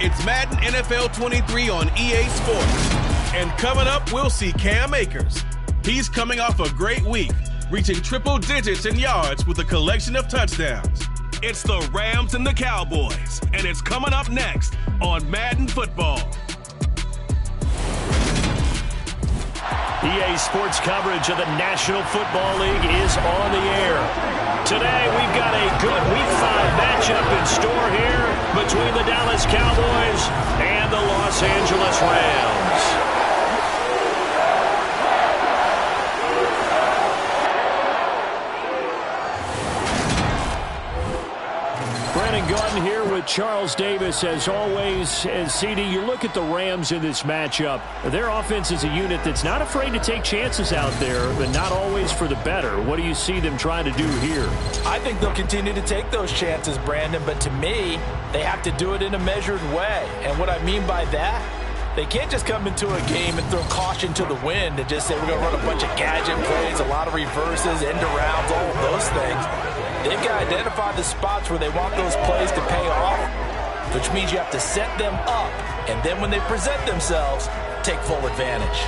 It's Madden NFL 23 on EA Sports. And coming up, we'll see Cam Akers. He's coming off a great week, reaching triple digits in yards with a collection of touchdowns. It's the Rams and the Cowboys, and it's coming up next on Madden Football. EA Sports coverage of the National Football League is on the air. Today, we've got a good Week 5 matchup in store here between the Dallas Cowboys and the Los Angeles Rams. Gordon here with Charles Davis as always. And CD, you look at the Rams in this matchup. Their offense is a unit that's not afraid to take chances out there, but not always for the better. What do you see them trying to do here? I think they'll continue to take those chances, Brandon, but to me, they have to do it in a measured way. And what I mean by that, they can't just come into a game and throw caution to the wind and just say we're going to run a bunch of gadget plays, a lot of reverses, end arounds, all of those things. They've got to identify the spots where they want those plays to pay off, which means you have to set them up, and then when they present themselves, take full advantage.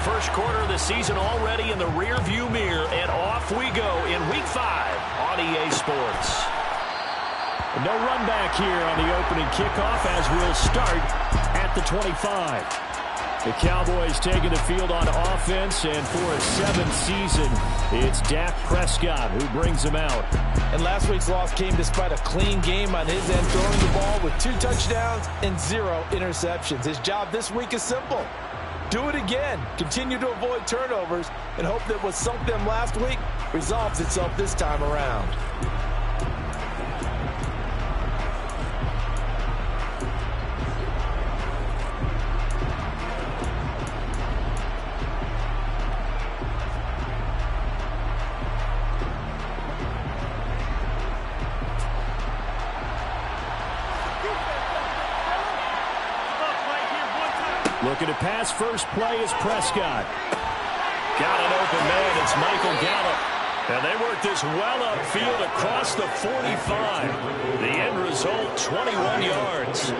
First quarter of the season already in the rear-view mirror, and off we go in Week 5 on EA Sports. No run back here on the opening kickoff as we'll start at the 25. The Cowboys taking the field on offense, and for a seventh season, it's Dak Prescott who brings them out. And last week's loss came despite a clean game on his end, throwing the ball with 2 touchdowns and 0 interceptions. His job this week is simple. Do it again. Continue to avoid turnovers and hope that what sunk them last week resolves itself this time around. Looking to pass first play is Prescott. Got an open man. It's Michael Gallup. And they work this well upfield across the 45. The end result, 21 yards.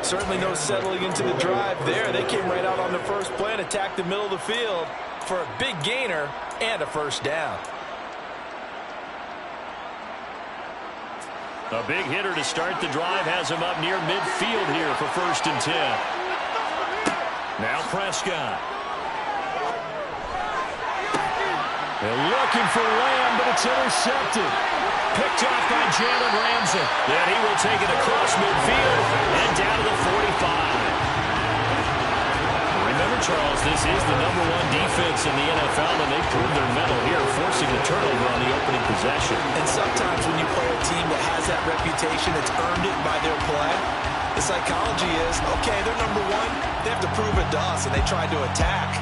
Certainly no settling into the drive there. They came right out on the first play and attacked the middle of the field for a big gainer and a first down. A big hitter to start the drive has him up near midfield here for 1st and 10. Now Prescott. They're looking for Lamb, but it's intercepted. Picked off by Jalen Ramsey. Then he will take it across midfield and down to the 45. Remember, Charles, this is the #1 defense in the NFL, and they proved their mettle here, forcing the turnover on the opening possession. And sometimes when you play a team that has that reputation, it's earned it by their play. The psychology is, okay, they're #1. They have to prove it to us, and they tried to attack.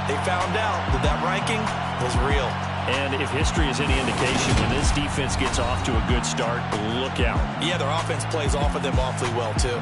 They found out that that ranking was real. And if history is any indication, when this defense gets off to a good start, look out. Yeah, their offense plays off of them awfully well, too.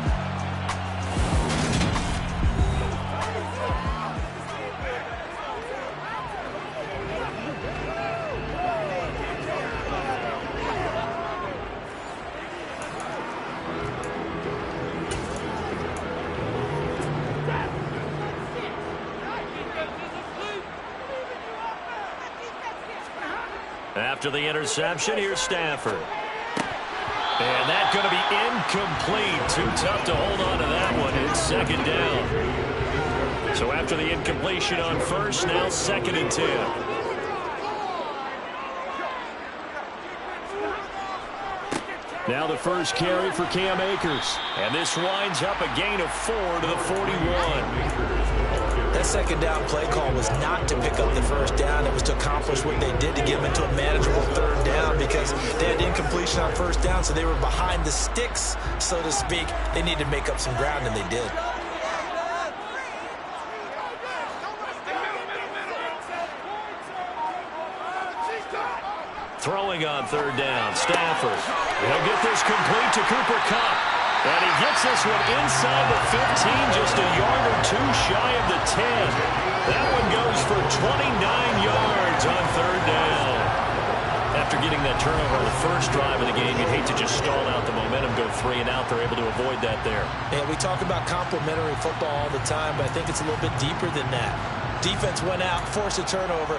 After the interception, here's Stafford. And that's going to be incomplete. Too tough to hold on to that one. It's 2nd down. So after the incompletion on first, now 2nd and 10. Now the first carry for Cam Akers. And this winds up a gain of 4 to the 41. That second down play call was not to pick up the first down. It was to accomplish what they did to get them into a manageable third down because they had incompletion on first down, so they were behind the sticks, so to speak. They needed to make up some ground, and they did. Throwing on third down, Stafford. He'll get this complete to Cooper Kupp. And he gets this one inside the 15, just a yard or two shy of the 10. That one goes for 29 yards on third down. After getting that turnover on the first drive of the game, you'd hate to just stall out the momentum, go 3 and out. They're able to avoid that there. Yeah, we talk about complementary football all the time, but I think it's a little bit deeper than that. Defense went out, forced a turnover,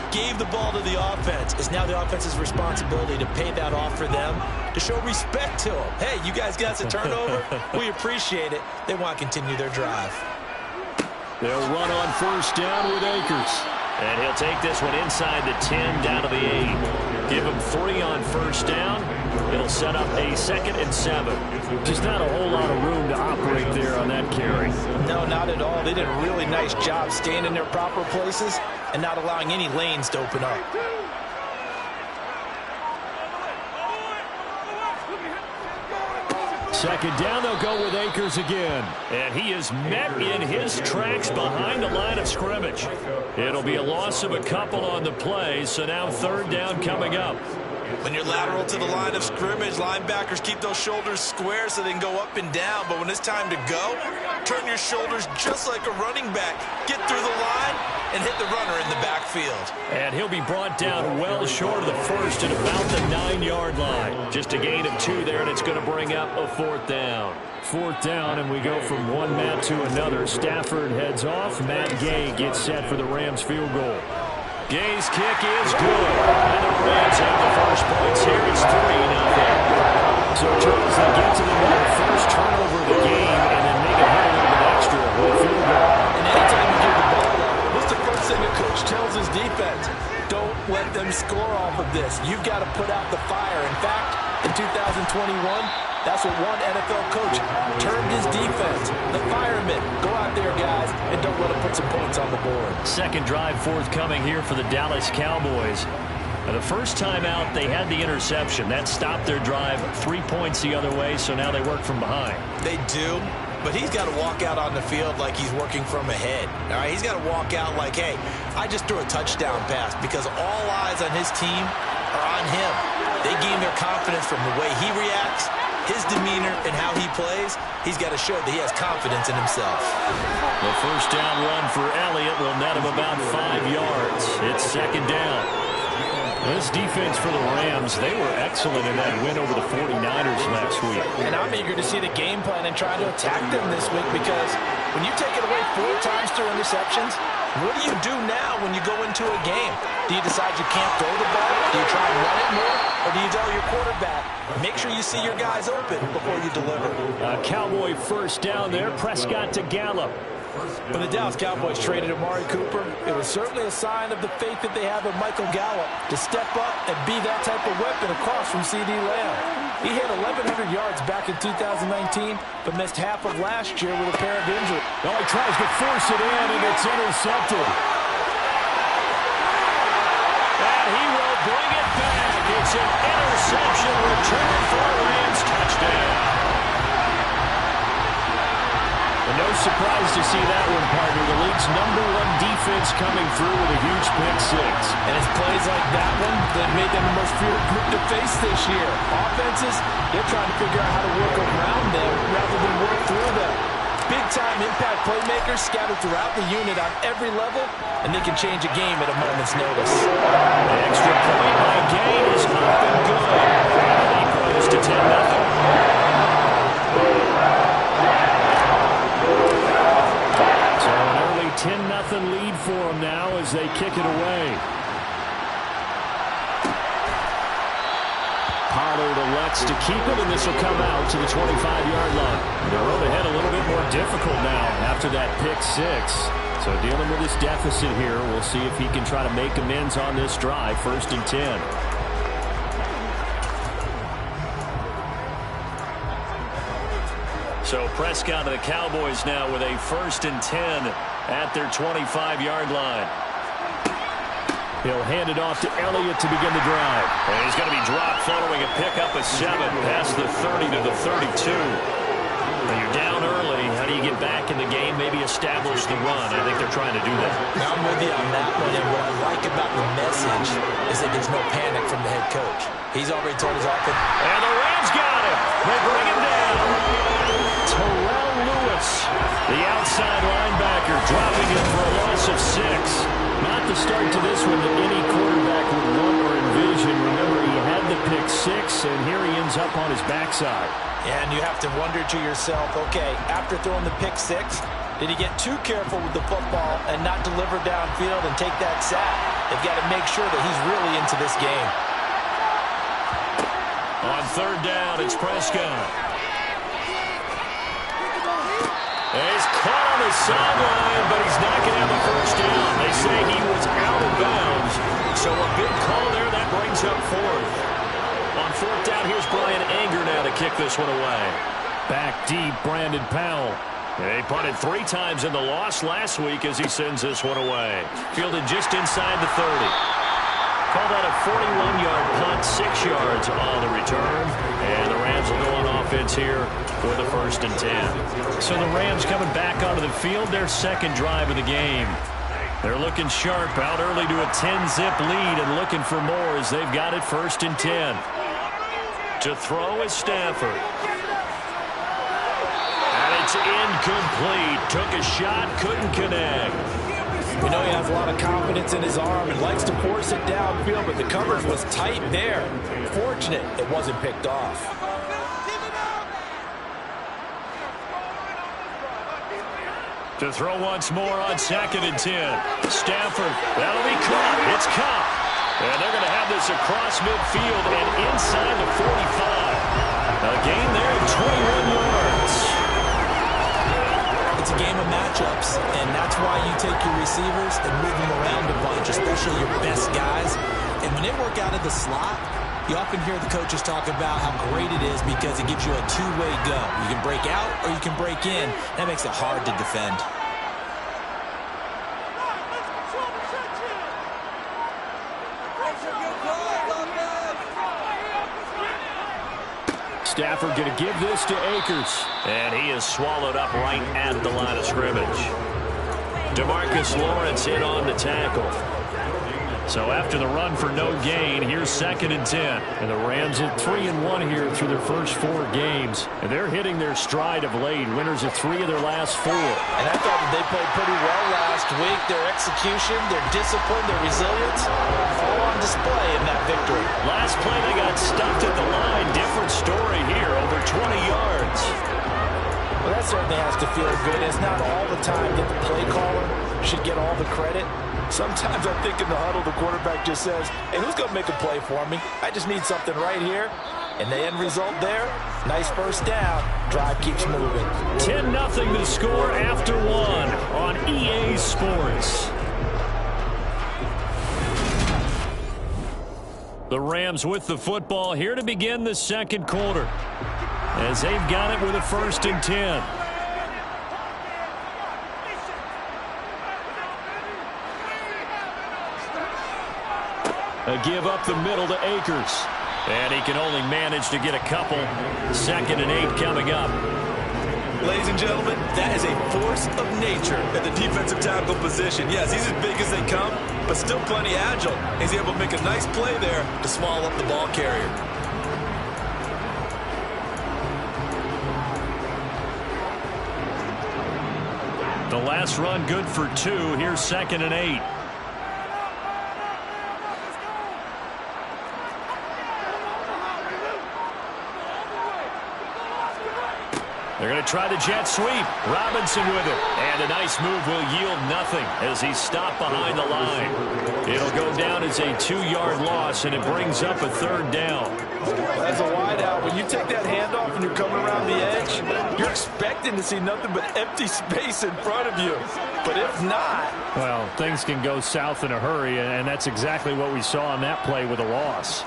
gave the ball to the offense. It's now the offense's responsibility to pay that off for them, to show respect to them. Hey, you guys got a turnover? We appreciate it. They want to continue their drive. They'll run on first down with Akers. And he'll take this one inside the 10, down to the 8. Give him 3 on first down. It'll set up a 2nd and 7. Just not a whole lot of room to operate there on that carry. No, not at all. They did a really nice job staying in their proper places and not allowing any lanes to open up. Second down, they'll go with Akers again. And he is met in his tracks behind the line of scrimmage. It'll be a loss of a couple on the play, so now third down coming up. When you're lateral to the line of scrimmage, linebackers keep those shoulders square so they can go up and down. But when it's time to go, turn your shoulders just like a running back. Get through the line and hit the runner in the backfield. And he'll be brought down well short of the first at about the 9-yard line. Just a gain of 2 there, and it's going to bring up a 4th down. 4th down, and we go from one Matt to another. Stafford heads off. Matt Gay gets set for the Rams field goal. Gay's kick is good. And the Rams have the first points here. It's 3-0. So, Charles, they get to the first turnover of the game and then make it hit a little bit extra with a field goal. And anytime you give the ball up, what's the first thing a coach tells his defense? Don't let them score off of this. You've got to put out the fire. In fact, in 2021, that's what one NFL coach termed his defense. The firemen. Go out there, guys, and don't let them put some points on the board. Second drive forthcoming here for the Dallas Cowboys. Now, the first time out, they had the interception. That stopped their drive 3 points the other way, so now they work from behind. They do, but he's got to walk out on the field like he's working from ahead. All right, he's got to walk out like, hey, I just threw a touchdown pass because all eyes on his team are on him. They gain their confidence from the way he reacts, his demeanor, and how he plays. He's got to show that he has confidence in himself. The first down run for Elliott will net him about 5 yards. It's second down. This defense for the Rams, they were excellent in that win over the 49ers last week. And I'm eager to see the game plan and trying to attack them this week because when you take it away 4 times through interceptions, what do you do now when you go into a game? Do you decide you can't throw the ball? Do you try and run it more? Or do you tell your quarterback, make sure you see your guys open before you deliver? Cowboy first down there. Prescott to Gallup. When the Dallas Cowboys traded Amari Cooper, it was certainly a sign of the faith that they have in Michael Gallup to step up and be that type of weapon across from C.D. Lamb. He hit 1,100 yards back in 2019, but missed half of last year with a pair of injuries. Oh, he tries to force it in, and it's intercepted. And he will bring it back. It's an interception return for a Rams touchdown. And no surprise to see that one, partner. The league's #1 defense coming through with a huge pick 6. And it's plays like that one that made them the most feared group to face this year. Offenses, they're trying to figure out how to work around them rather than work through them. Big-time impact playmakers scattered throughout the unit on every level, and they can change a game at a moment's notice. The extra point by Gain is up and good. He grows to 10-0. So an early 10-0 lead for them now as they kick it away. Pollard elects to keep it, and this will come out to the 25-yard line. The road ahead a little bit more difficult now after that pick six. So dealing with this deficit here, we'll see if he can try to make amends on this drive. 1st and 10. So Prescott and the Cowboys now with a 1st and 10 at their 25-yard line. He'll hand it off to Elliott to begin the drive. And he's going to be dropped following a pickup of 7 past the 30 to the 32. When you're down early, how do you get back in the game, maybe establish the run? I think they're trying to do that. Now I'm with you on that one, and what I like about the message is that there's no panic from the head coach. He's already told his offense. And the Rams got him. They bring him down. Terrell Lewis, the outside linebacker, dropping him for a loss of 6. Not the start to this one that any quarterback would want or envision. Remember, he had the pick 6, and here he ends up on his backside. And you have to wonder to yourself, okay, after throwing the pick 6, did he get too careful with the football and not deliver downfield and take that sack? They've got to make sure that he's really into this game. On 3rd down, it's Prescott. He's caught on the sideline, but he's not going to have a 1st down. They say he was out of bounds. So a big call there. That brings up 4th. On 4th down, here's Brian Anger now to kick this one away. Back deep, Brandon Powell. He punted 3 times in the loss last week as he sends this one away. Fielded just inside the 30. Called out a 41-yard punt, 6 yards on the return. And the Rams will go on offense here for the 1st and 10. So the Rams coming back onto the field, their 2nd drive of the game. They're looking sharp, out early to a 10-zip lead and looking for more as they've got it 1st and 10. To throw is Stafford. And it's incomplete. Took a shot, couldn't connect. We know he has a lot of confidence in his arm and likes to force it downfield, but the coverage was tight there. Fortunate it wasn't picked off. To throw once more on 2nd and 10. Stafford, that'll be caught. It's caught. And they're going to have this across midfield and inside the 45. A gain there of 21 yards. It's a game of matchups, and that's why you take your receivers and move them around a bunch, especially your best guys. And when they work out of the slot, you often hear the coaches talk about how great it is because it gives you a two-way go. You can break out or you can break in. That makes it hard to defend. Stafford going to give this to Akers. And he is swallowed up right at the line of scrimmage. DeMarcus Lawrence in on the tackle. So after the run for no gain, here's 2nd and 10. And the Rams at 3-1 here through their first 4 games. And they're hitting their stride of late. Winners of 3 of their last 4. And I thought that they played pretty well last week. Their execution, their discipline, their resilience, all on display in that victory. Last play, they got stuffed at the line. Different story here, over 20 yards. Well, that certainly has to feel good. It's not all the time that the play caller should get all the credit. Sometimes I think in the huddle, the quarterback just says, hey, who's going to make a play for me? I just need something right here. And the end result there, nice 1st down. Drive keeps moving. 10-0 the score after 1 on EA Sports. The Rams with the football here to begin the 2nd quarter, as they've got it with a 1st and 10. A give up the middle to Akers. And he can only manage to get a couple. 2nd and 8 coming up. Ladies and gentlemen, that is a force of nature at the defensive tackle position. Yes, he's as big as they come, but still plenty agile. He's able to make a nice play there to swallow up the ball carrier. The last run good for 2. Here's 2nd and 8. They're going to try the jet sweep. Robinson with it. And a nice move will yield nothing as he's stopped behind the line. It'll go down as a 2-yard loss, and it brings up a 3rd down. As a wideout, when you take that handoff and you're coming around the edge, you're expecting to see nothing but empty space in front of you. But if not... Well, things can go south in a hurry, and that's exactly what we saw on that play with a loss.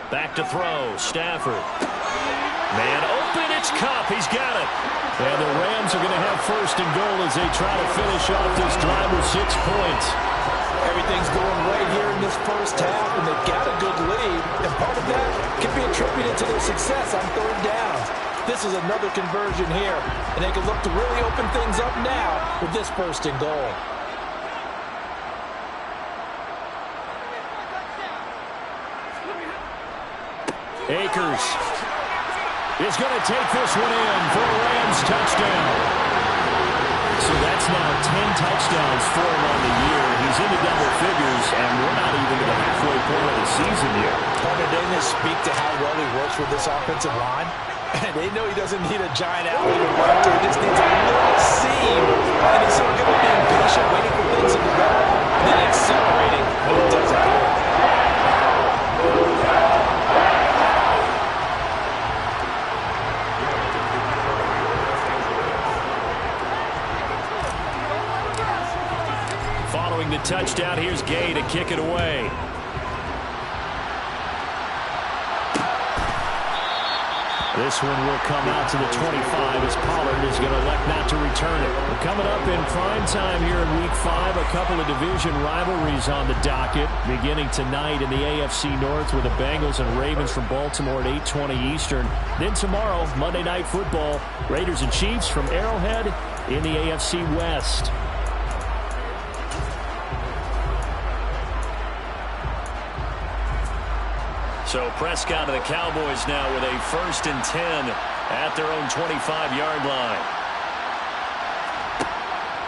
Back to throw, Stafford. Man open, it's Kupp. He's got it. And the Rams are going to have 1st and goal as they try to finish off this drive with 6 points. Everything's going right here in this first half, and they've got a good lead. And part of that can be attributed to their success on 3rd down. This is another conversion here, and they can look to really open things up now with this 1st and goal. Akers is going to take this one in for a Rams touchdown. So that's now 10 touchdowns for him on the year. He's into double figures, and we're not even to the halfway point of the season yet. Doesn't this speak to how well he works with this offensive line? And they know he doesn't need a giant alley to run to. He just needs a little seam. And he's so good at being patient, waiting for things to develop, and then accelerating when it doesn't do it. Following the touchdown, here's Gay to kick it away. This one will come out to the 25 as Pollard is going to elect not to return it. We're coming up in prime time here in Week 5. A couple of division rivalries on the docket beginning tonight in the AFC North with the Bengals and Ravens from Baltimore at 8:20 Eastern. Then tomorrow, Monday Night Football, Raiders and Chiefs from Arrowhead in the AFC West. So Prescott of the Cowboys now with a 1st and 10 at their own 25-yard line.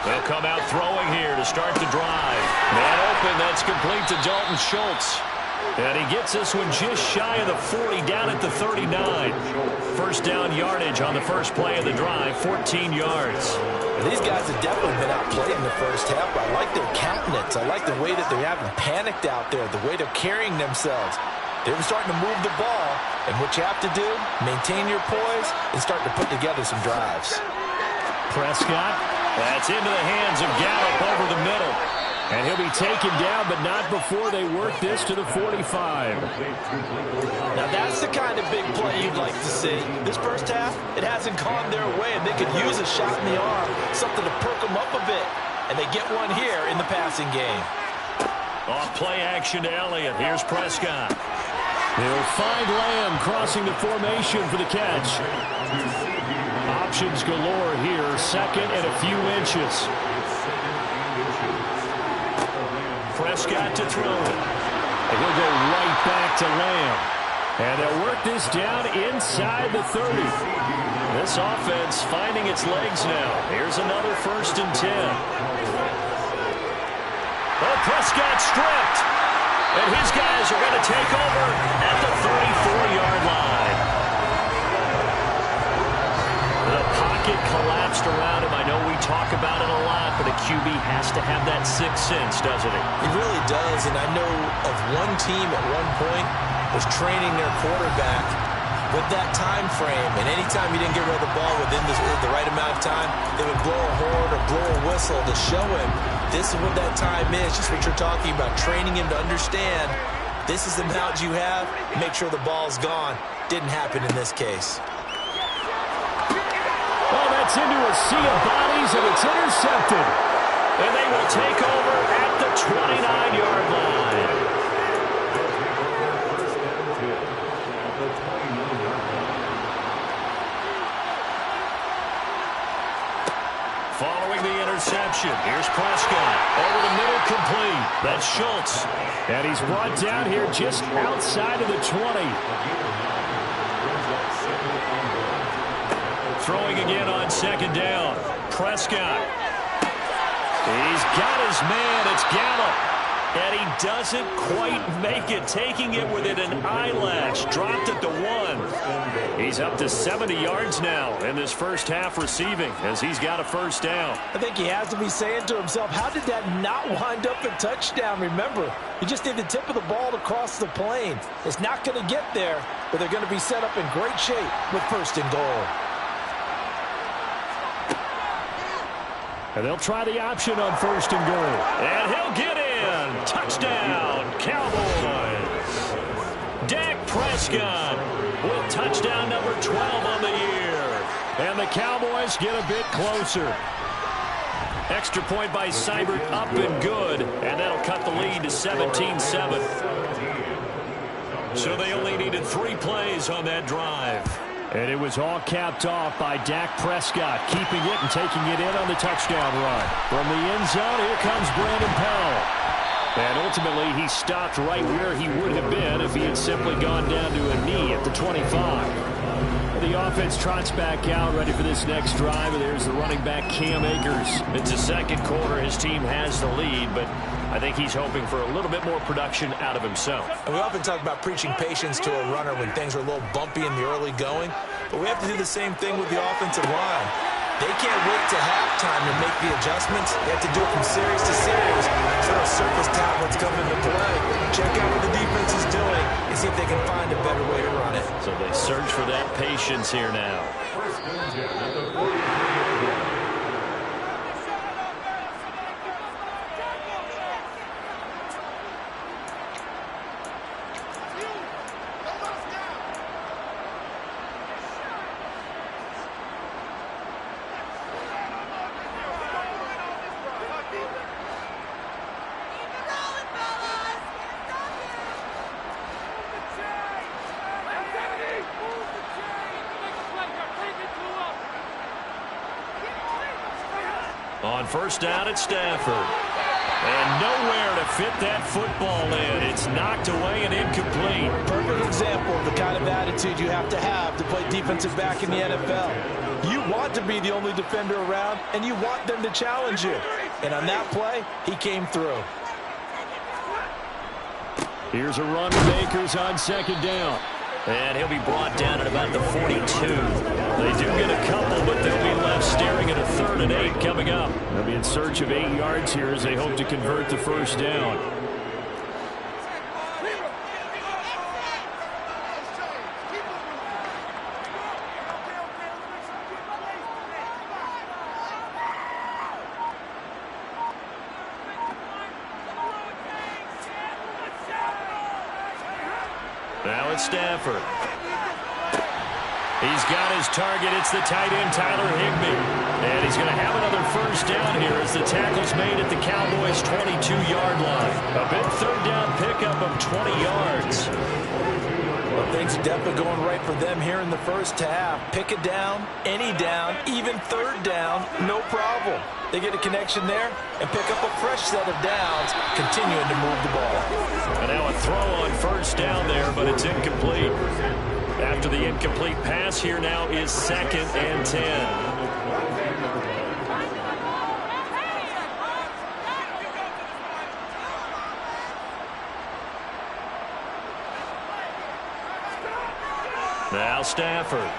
They'll come out throwing here to start the drive. Man open, that's complete to Dalton Schultz. And he gets this one just shy of the 40, down at the 39. 1st down yardage on the first play of the drive, 14 yards. These guys have definitely been outplayed in the first half. I like their countenance. I like the way that they haven't panicked out there, the way they're carrying themselves. They're starting to move the ball, and what you have to do, maintain your poise and start to put together some drives. Prescott, that's into the hands of Gallup over the middle. And he'll be taken down, but not before they work this to the 45. Now that's the kind of big play you'd like to see. This first half, it hasn't gone their way, and they could use a shot in the arm, something to perk them up a bit. And they get one here in the passing game. Off play action to Elliott. Here's Prescott. They'll find Lamb crossing the formation for the catch. Options galore here. 2nd and a few inches. Prescott to throw it. And he'll go right back to Lamb. And they'll work this down inside the 30. This offense finding its legs now. Here's another 1st and 10. Oh, Prescott stripped. And his guys are going to take over at the 34-yard line. The pocket collapsed around him. I know we talk about it a lot, but a QB has to have that sixth sense, doesn't he? He really does, and I know of one team at one point was training their quarterback with that time frame, and anytime you didn't get rid of the ball within the right amount of time, they would blow a horn or blow a whistle to show him this is what that time is, just what you're talking about, training him to understand this is the amount you have, make sure the ball's gone. Didn't happen in this case. Well, that's into a sea of bodies, and it's intercepted. And they will take over at the 29-yard line. Following the interception, here's Prescott. Over the middle, complete. That's Schultz. And he's brought down here just outside of the 20. Throwing again on 2nd down. Prescott. He's got his man. It's Gallup. And he doesn't quite make it, taking it within an eyelash. Dropped it to 1. He's up to 70 yards now in this first half receiving as he's got a first down. I think he has to be saying to himself, how did that not wind up a touchdown? Remember, you just need the tip of the ball to cross the plane. It's not going to get there, but they're going to be set up in great shape with first and goal. And they'll try the option on first and goal. And he'll get in. Touchdown, Cowboys. Dak Prescott with touchdown number 12 on the year. And the Cowboys get a bit closer. Extra point by Seibert, up and good. And that'll cut the lead to 17-7. So they only needed 3 plays on that drive. And it was all capped off by Dak Prescott, keeping it and taking it in on the touchdown run. From the end zone, here comes Brandon Powell. And ultimately, he stopped right where he would have been if he had simply gone down to a knee at the 25. The offense trots back out, ready for this next drive. And there's the running back, Cam Akers. It's the second quarter. His team has the lead, but I think he's hoping for a little bit more production out of himself. And we often talk about preaching patience to a runner when things are a little bumpy in the early going, but we have to do the same thing with the offensive line. They can't wait to halftime to make the adjustments. They have to do it from series to series, so those surface tablets come into play. Check out what the defense is doing and see if they can find a better way to run it. So they search for that patience here now. On first down at Stafford. And nowhere to fit that football in. It's knocked away and incomplete. Perfect example of the kind of attitude you have to play defensive back in the NFL. You want to be the only defender around, and you want them to challenge you. And on that play, he came through. Here's a run with Akers on second down. And he'll be brought down at about the 42. They do get a couple, but they'll be left staring at a 3rd and 8 coming up. They'll be in search of 8 yards here as they hope to convert the first down. Now it's Stafford. He's got his target. It's the tight end, Tyler Higbee. And he's going to have another first down here as the tackle's made at the Cowboys' 22-yard line. A big 3rd down pickup of 20 yards. Well, things are definitely going right for them here in the first half. Pick a down, any down, even 3rd down, no problem. They get a connection there and pick up a fresh set of downs, continuing to move the ball. And now a throw on first down there, but it's incomplete. After the incomplete pass, here now is 2nd and 10. Now Stafford.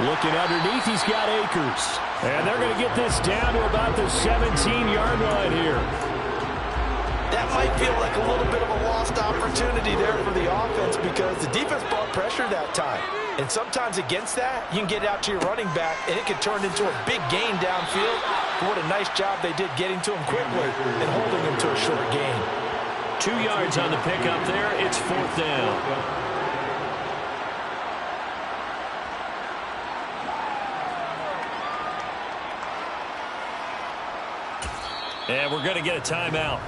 Looking underneath, he's got Akers. And they're going to get this down to about the 17-yard line here. That might feel like a little bit of a lost opportunity there for the offense because the defense brought pressure that time. And sometimes against that, you can get out to your running back, and it can turn into a big gain downfield. But what a nice job they did getting to him quickly and holding him to a short gain. 2 yards on the pickup there. It's 4th down. And we're going to get a timeout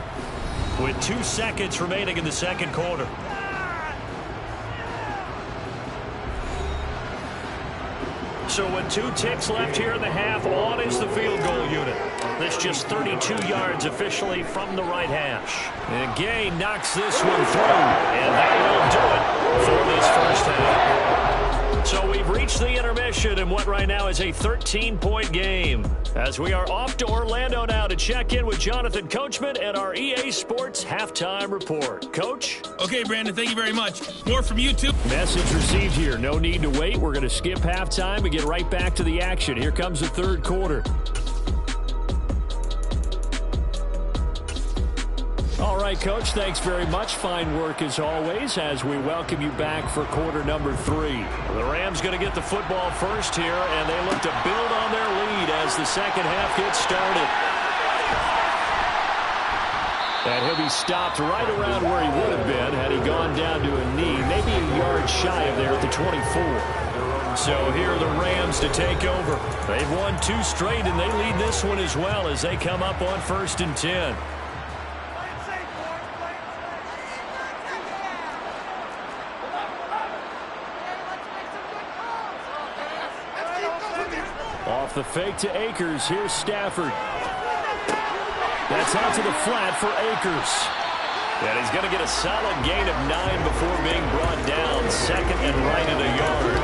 with 2 seconds remaining in the second quarter. So with 2 ticks left here in the half, on is the field goal unit. This just 32 yards officially from the right hash. And Gay knocks this one through, and that will do it for this first half. So we've reached the intermission in what right now is a 13-point game. As we are off to Orlando now to check in with Jonathan Coachman and our EA Sports Halftime Report. Coach? Okay, Brandon, thank you very much. More from you, too. Message received here. No need to wait. We're going to skip halftime and get right back to the action. Here comes the third quarter. All right, Coach, thanks very much. Fine work as always as we welcome you back for quarter number 3. The Rams going to get the football first here, and they look to build on their lead as the second half gets started. And he'll be stopped right around where he would have been had he gone down to a knee, maybe a yard shy of there at the 24. So here are the Rams to take over. They've won 2 straight, and they lead this one as well as they come up on 1st and 10. Off the fake to Akers. Here's Stafford. That's out to the flat for Akers. And he's going to get a solid gain of 9 before being brought down. Second and right at a yard.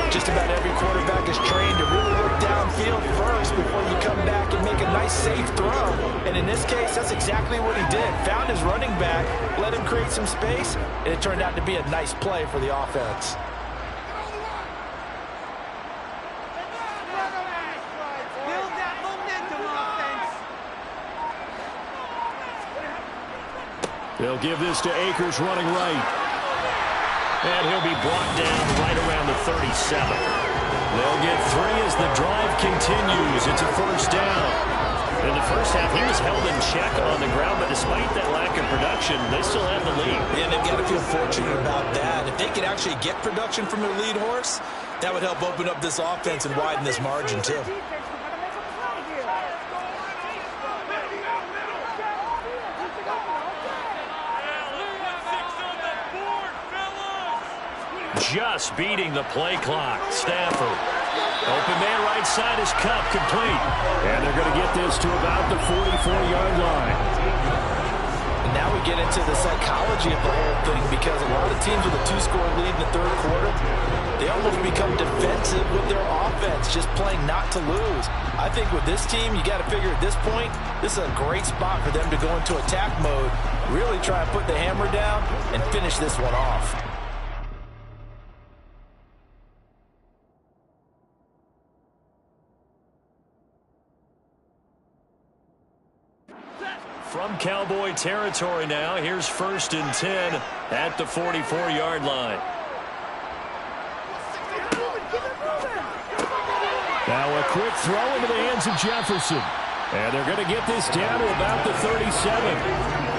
Just about every quarterback is trained to really look downfield first before you come back and make a nice, safe throw. And in this case, that's exactly what he did. Found his running back, let him create some space, and it turned out to be a nice play for the offense. They'll give this to Akers running right. And he'll be brought down right around the 37. They'll get 3 as the drive continues. It's a first down. In the first half, he was held in check on the ground, but despite that lack of production, they still have the lead. Yeah, they've got to feel fortunate about that. If they could actually get production from their lead horse, that would help open up this offense and widen this margin, too. Just beating the play clock. Stafford. Open man right side is Cup complete. And they're going to get this to about the 44-yard line. And now we get into the psychology of the whole thing because a lot of teams with a 2-score lead in the third quarter, they almost become defensive with their offense, just playing not to lose. I think with this team, you got to figure at this point, this is a great spot for them to go into attack mode, really try and put the hammer down and finish this one off. From Cowboy territory now, here's 1st and 10 at the 44-yard line. Now a quick throw into the hands of Jefferson. And they're going to get this down to about the 37.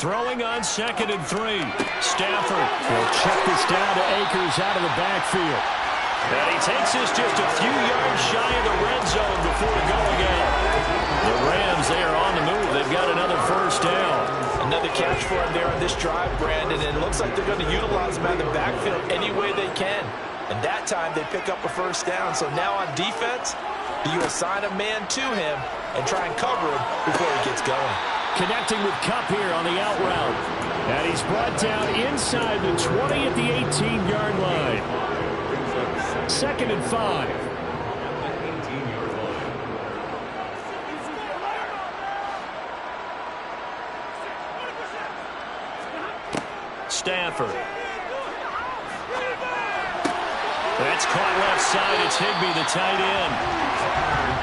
Throwing on 2nd and 3. Stafford will check this down to Akers out of the backfield. And he takes this just a few yards shy of the red zone before going out. The Rams, they are on the move. They've got another first down. Another catch for him there on this drive, Brandon, and it looks like they're going to utilize him out of the backfield any way they can. And that time they pick up a first down. So now on defense, you assign a man to him and try and cover him before he gets going. Connecting with Cup here on the out route. And he's brought down inside the 20 at the 18-yard line. 2nd and 5. Stafford. That's caught left side. It's Higbee, the tight end.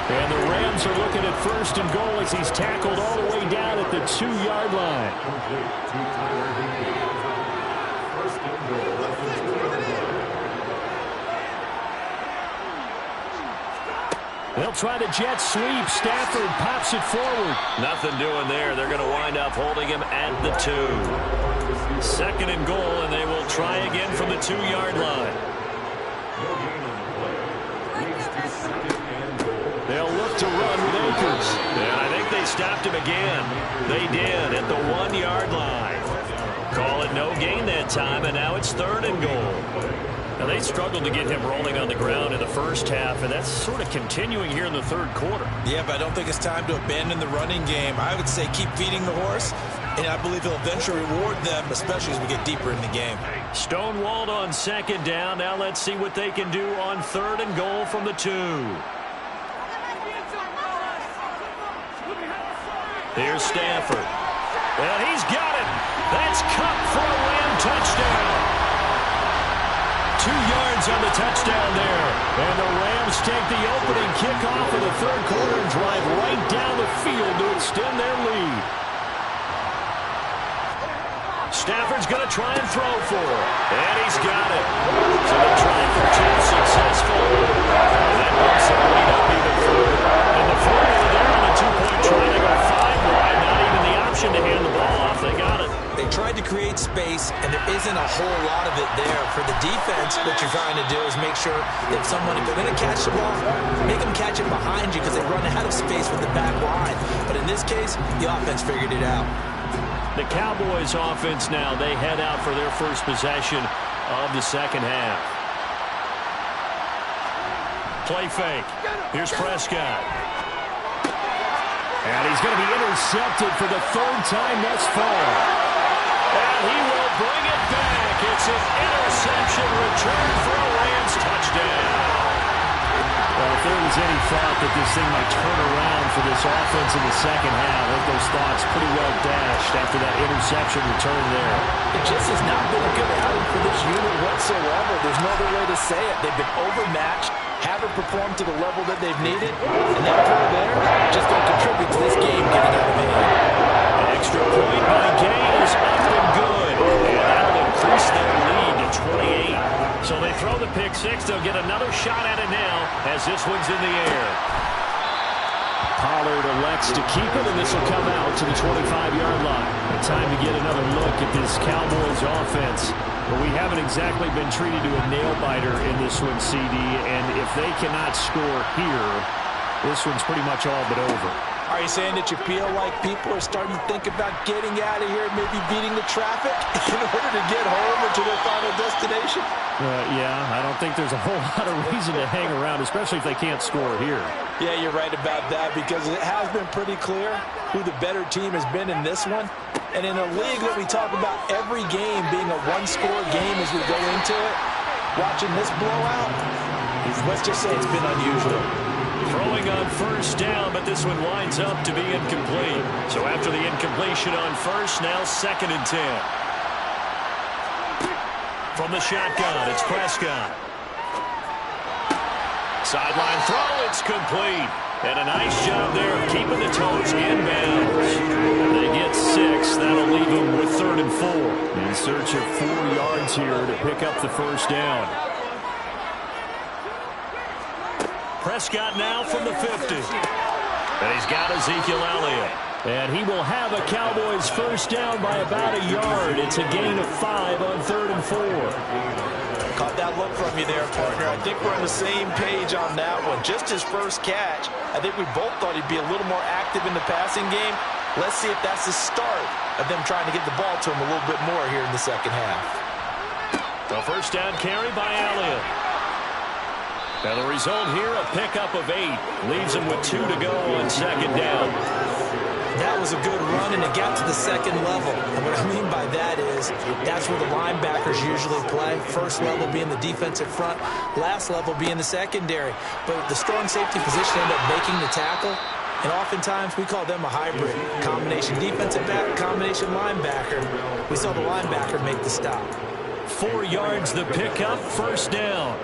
And the Rams are looking at 1st and goal as he's tackled all the way down at the 2-yard line. They'll try the jet sweep. Stafford pops it forward. Nothing doing there. They're going to wind up holding him at the 2. 2nd and goal, and they will try again from the 2-yard line. They'll look to run with Akers. And I think they stopped him again. They did at the 1-yard line. Call it no gain that time, and now it's 3rd and goal. Now, they struggled to get him rolling on the ground in the first half, and that's sort of continuing here in the third quarter. Yeah, but I don't think it's time to abandon the running game. I would say keep feeding the horse, and I believe he'll eventually reward them, especially as we get deeper in the game. Stonewalled on second down. Now let's see what they can do on third and goal from the 2. Here's Stafford. And he's got it. That's Cup for a Ram touchdown. 2 yards on the touchdown there. And the Rams take the opening kickoff of the third quarter and drive right down the field to extend their lead. Stafford's going to try and throw for it. And he's got it. So they try for 2 successful. And that bumps the lead up even further. And the formula there on the 2-point try to go 5 wide. Not even the option to hand the ball off. They got it. They tried to create space, and there isn't a whole lot of it there. For the defense, what you're trying to do is make sure that someone, if they're going to catch the ball, make them catch it behind you because they run out of space with the back line. But in this case, the offense figured it out. The Cowboys offense now, they head out for their first possession of the second half. Play fake. Here's Prescott. And he's going to be intercepted for the 3rd time thus far. And he will bring it back. It's an interception return for a Rams touchdown. Well, if there was any thought that this thing might turn around for this offense in the second half, I think those thoughts pretty well dashed after that interception return there. It just has not been a good outing for this unit whatsoever. There's no other way to say it. They've been overmatched, haven't performed to the level that they've needed, and that play there just don't contribute to this game getting out of hand. An extra point by Gay is up and good, and that'll increase their lead to 28. So they throw the pick six. They'll get another shot at it now as this one's in the air. Pollard elects to keep it, and this will come out to the 25-yard line. Time to get another look at this Cowboys offense. But we haven't exactly been treated to a nail-biter in this one, CD, and if they cannot score here, this one's pretty much all but over. Are you saying that you feel like people are starting to think about getting out of here, maybe beating the traffic in order to get home or to their final destination? Yeah, I don't think there's a whole lot of reason to hang around, especially if they can't score here. Yeah, you're right about that because it has been pretty clear who the better team has been in this one. And in a league that we talk about every game being a one-score game as we go into it, watching this blowout, let's just say it's been unusual. Throwing on first down, but this one winds up to be incomplete. So after the incompletion on first, now 2nd and 10. From the shotgun, it's Prescott. Sideline throw, it's complete. And a nice job there of keeping the toes inbounds. They get 6. That'll leave them with 3rd and 4. In search of 4 yards here to pick up the first down. Prescott now from the 50. And he's got Ezekiel Elliott. And he will have a Cowboys first down by about a yard. It's a gain of 5 on 3rd and 4. Caught that look from you there, partner. I think we're on the same page on that one. Just his first catch. I think we both thought he'd be a little more active in the passing game. Let's see if that's the start of them trying to get the ball to him a little bit more here in the second half. The first down carry by Elliott. And the result here, a pickup of 8. Leaves him with 2 to go on 2nd down. That was a good run, and it got to the second level. And what I mean by that is that's where the linebackers usually play. First level being the defensive front, last level being the secondary. But the strong safety position ended up making the tackle, and oftentimes we call them a hybrid. Combination defensive back, combination linebacker. We saw the linebacker make the stop. 4 yards the pickup, first down.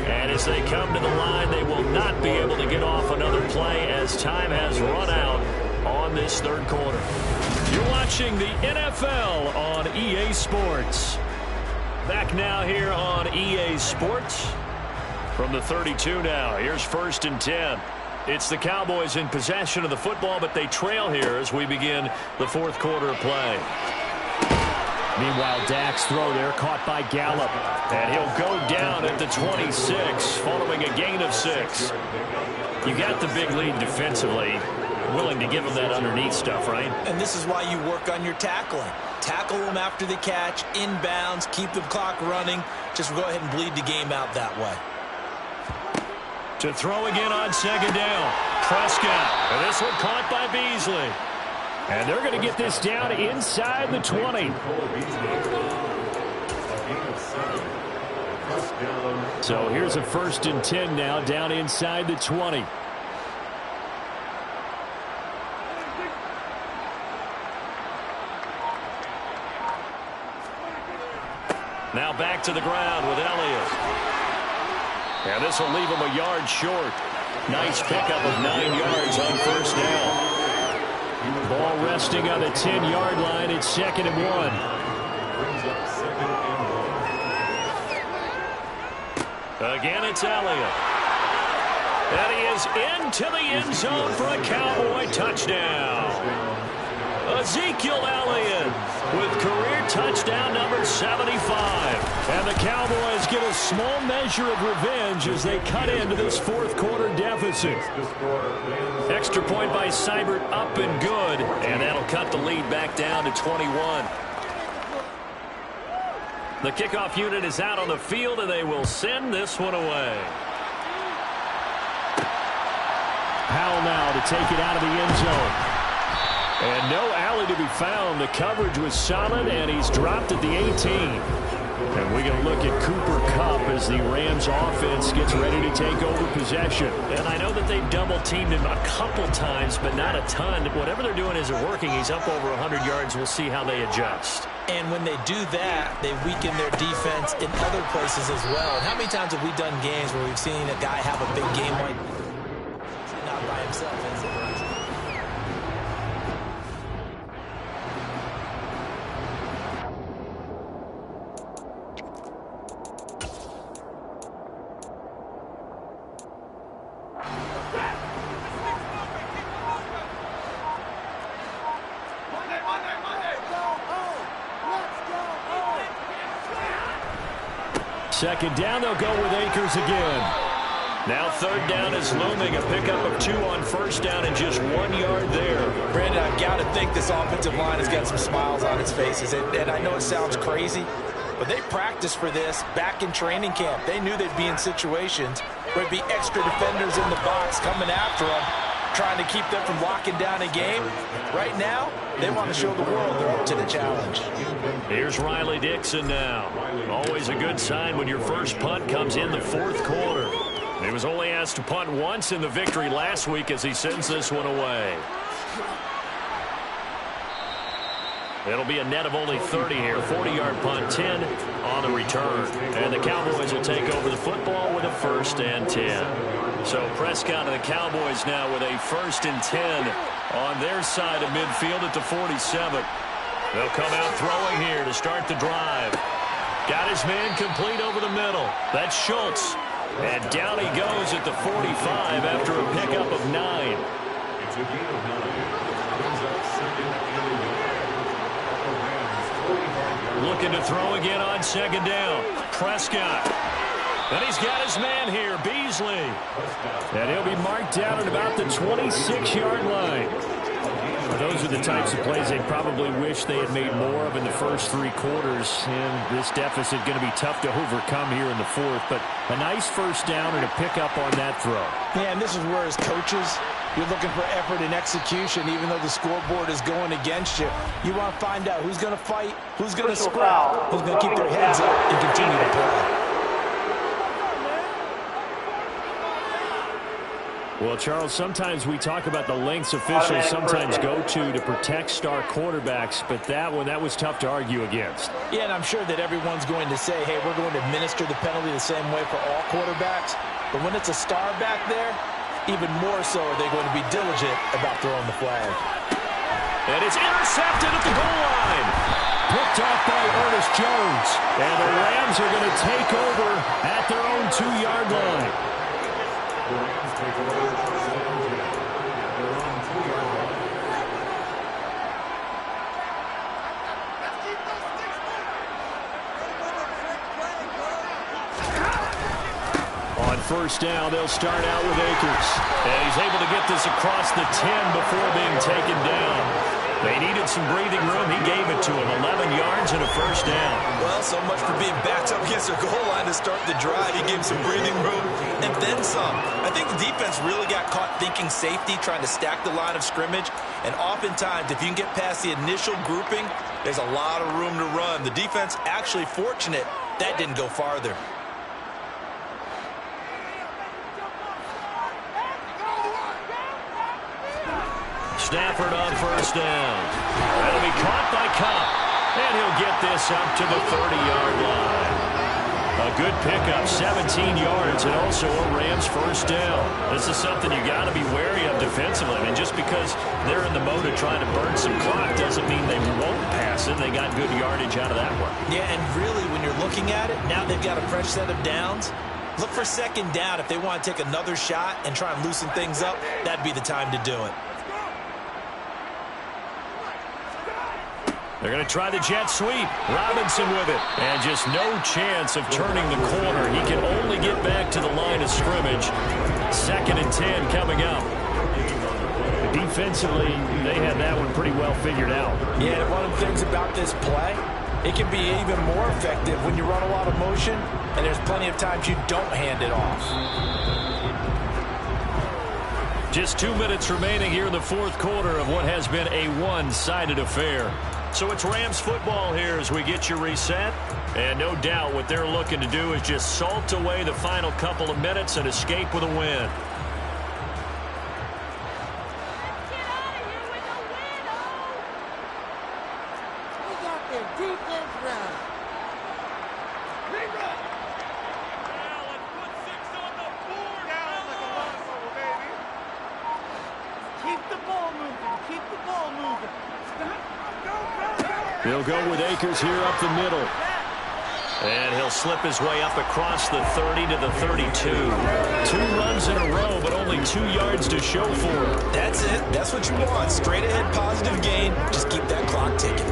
And as they come to the line, they will not be able to get off another play as time has run out on this third quarter. You're watching the NFL on EA Sports. Back now here on EA Sports from the 32 now. Here's 1st and 10. It's the Cowboys in possession of the football, but they trail here as we begin the 4th quarter of play. Meanwhile, Dak's throw there caught by Gallup. And he'll go down at the 26 following a gain of 6. You got the big lead defensively. willing to give him that underneath stuff, right? And this is why you work on your tackling. Tackle them after the catch, inbounds, keep the clock running. Just go ahead and bleed the game out that way. To throw again on second down. Prescott. And this one caught by Beasley. And they're going to get this down inside the 20. So here's a 1st and 10 now down inside the 20. Now back to the ground with Elliott. And this will leave him a yard short. Nice pickup of 9 yards on 1st down. Ball resting on the 10-yard line. It's 2nd and 1. Again, it's Elliott. And he is into the end zone for a Cowboy touchdown. Ezekiel Elliott with career touchdown number 75. And the Cowboys get a small measure of revenge as they cut into this 4th quarter deficit. Extra point by Seibert, up and good. And that'll cut the lead back down to 21. The kickoff unit is out on the field, and they will send this one away. Powell now to take it out of the end zone. And no alley to be found. The coverage was solid, and he's dropped at the 18. And we're going to look at Cooper Kupp as the Rams offense gets ready to take over possession. And I know that they've double-teamed him a couple times, but not a ton. Whatever they're doing isn't working. He's up over 100 yards. We'll see how they adjust. And when they do that, they weaken their defense in other places as well. And how many times have we done games where we've seen a guy have a big game like not by himself, is it? Second down, they'll go with Akers again. Now 3rd down is looming. A pickup of 2 on 1st down and just 1 yard there. Brandon, I've got to think this offensive line has got some smiles on its faces. And I know it sounds crazy, but they practiced for this back in training camp. They knew they'd be in situations where there'd be extra defenders in the box coming after them, trying to keep them from locking down a game. Right now, they want to show the world they're up to the challenge. Here's Riley Dixon now. Always a good sign when your first punt comes in the 4th quarter. He was only asked to punt once in the victory last week as he sends this one away. It'll be a net of only 30 here. 40-yard punt, 10 on the return. And the Cowboys will take over the football with a 1st and 10. So Prescott and the Cowboys now with a 1st and 10 on their side of midfield at the 47. They'll come out throwing here to start the drive. Got his man complete over the middle. That's Schultz. And down he goes at the 45 after a pickup of 9. Looking to throw again on 2nd down. Prescott. And he's got his man here, Beasley. And he'll be marked down at about the 26-yard line. Those are the types of plays they probably wish they had made more of in the first 3 quarters. And this deficit going to be tough to overcome here in the 4th. But a nice 1st down and a pickup on that throw. Yeah, and this is where as coaches, you're looking for effort and execution, even though the scoreboard is going against you. You want to find out who's going to fight, who's going to sprout, who's going to keep their heads up and continue to play. Well, Charles, sometimes we talk about the lengths officials sometimes go to protect star quarterbacks, but that one, that was tough to argue against. Yeah, and I'm sure that everyone's going to say, hey, we're going to administer the penalty the same way for all quarterbacks. But when it's a star back there, even more so are they going to be diligent about throwing the flag. And it's intercepted at the goal line. Picked off by Ernest Jones. And the Rams are going to take over at their own 2-yard line. On first down. They'll start out with Akers. And he's able to get this across the 10 before being taken down. They needed some breathing room. He gave it to him. 11 yards and a first down. Well, so much for being backed up against their goal line to start the drive. He gave him some breathing room and then some. I think the defense really got caught thinking safety, trying to stack the line of scrimmage. And oftentimes, if you can get past the initial grouping, there's a lot of room to run. The defense actually fortunate that didn't go farther. Stafford on first down. That'll be caught by Cobb. And he'll get this up to the 30-yard line. A good pickup, 17 yards, and also a Rams first down. This is something you got to be wary of defensively. I mean, just because they're in the mode of trying to burn some clock doesn't mean they won't pass it. They got good yardage out of that one. Yeah, and really, when you're looking at it, now they've got a fresh set of downs. Look for second down. If they want to take another shot and try and loosen things up, that'd be the time to do it. They're going to try the jet sweep. Robinson with it. And just no chance of turning the corner. He can only get back to the line of scrimmage. 2nd and 10 coming up. Defensively, they had that one pretty well figured out. Yeah, and one of the things about this play, it can be even more effective when you run a lot of motion, and there's plenty of times you don't hand it off. Just 2 minutes remaining here in the fourth quarter of what has been a one-sided affair. So it's Rams football here as we get you reset. And no doubt what they're looking to do is just salt away the final couple of minutes and escape with a win. He'll go with Akers here up the middle. And he'll slip his way up across the 30 to the 32. 2 runs in a row, but only 2 yards to show for it. That's it. That's what you want. Straight ahead, positive gain. Just keep that clock ticking.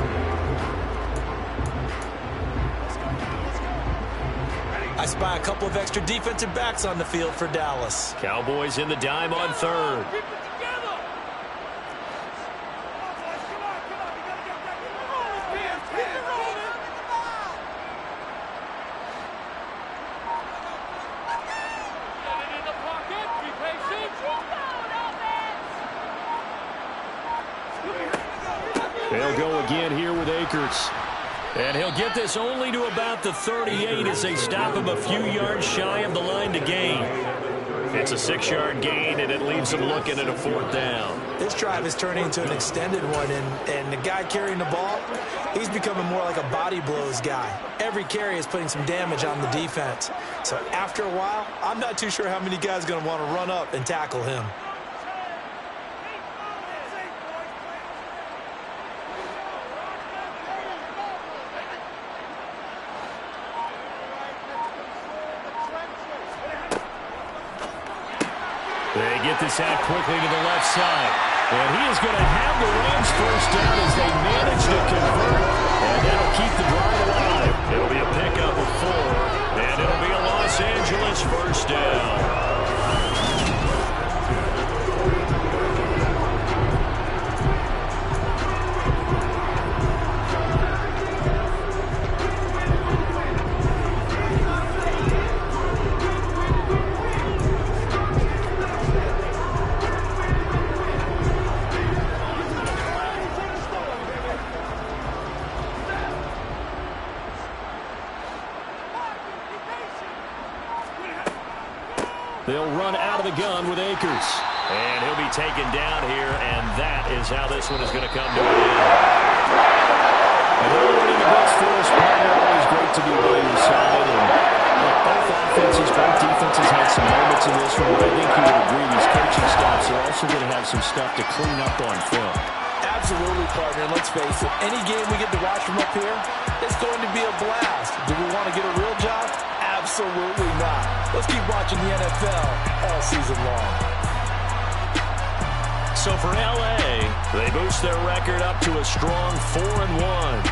I spy a couple of extra defensive backs on the field for Dallas. Cowboys in the dime on 3rd. They'll go again here with Akers. And he'll get this only to about the 38 as they stop him a few yards shy of the line to gain. It's a 6-yard gain, and it leaves them looking at a 4th down. This drive is turning into an extended one, and the guy carrying the ball, he's becoming more like a body blows guy. Every carry is putting some damage on the defense. So after a while, I'm not too sure how many guys are going to want to run up and tackle him. They get this out quickly to the left side. And he is going to have the Rams first down as they manage to convert. And that'll keep the drive alive. It'll be a pickup of 4. And it'll be a Los Angeles first down. They'll run out of the gun with Akers. And he'll be taken down here, and that is how this one is going to come to an end. Another one in the books for us. Always great to be by your side. And both offenses, both defenses had some moments in this one, but I think you would agree these coaching staffs are also going to have some stuff to clean up on film. Absolutely, partner. Let's face it, any game we get to watch from up here, it's going to be a blast. Do we want to get a real job? Absolutely not. Let's keep watching the NFL all season long. So for LA, they boost their record up to a strong 4-1.